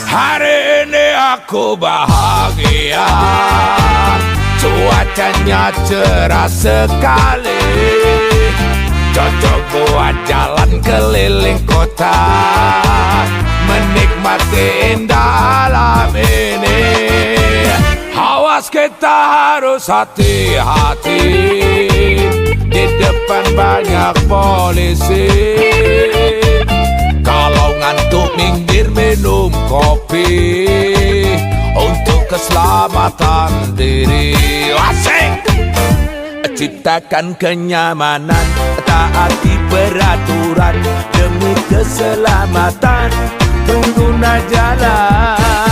Hari ini aku bahagia, cuacanya cerah sekali, cocok buat jalan keliling kota, menikmati indah alam ini. Awas kita harus hati-hati, di depan banyak polisi. Kalau ngantuk minggir minum kopi, untuk keselamatan diri. Asik! Ciptakan kenyamanan, taati peraturan demi keselamatan pengguna jalan.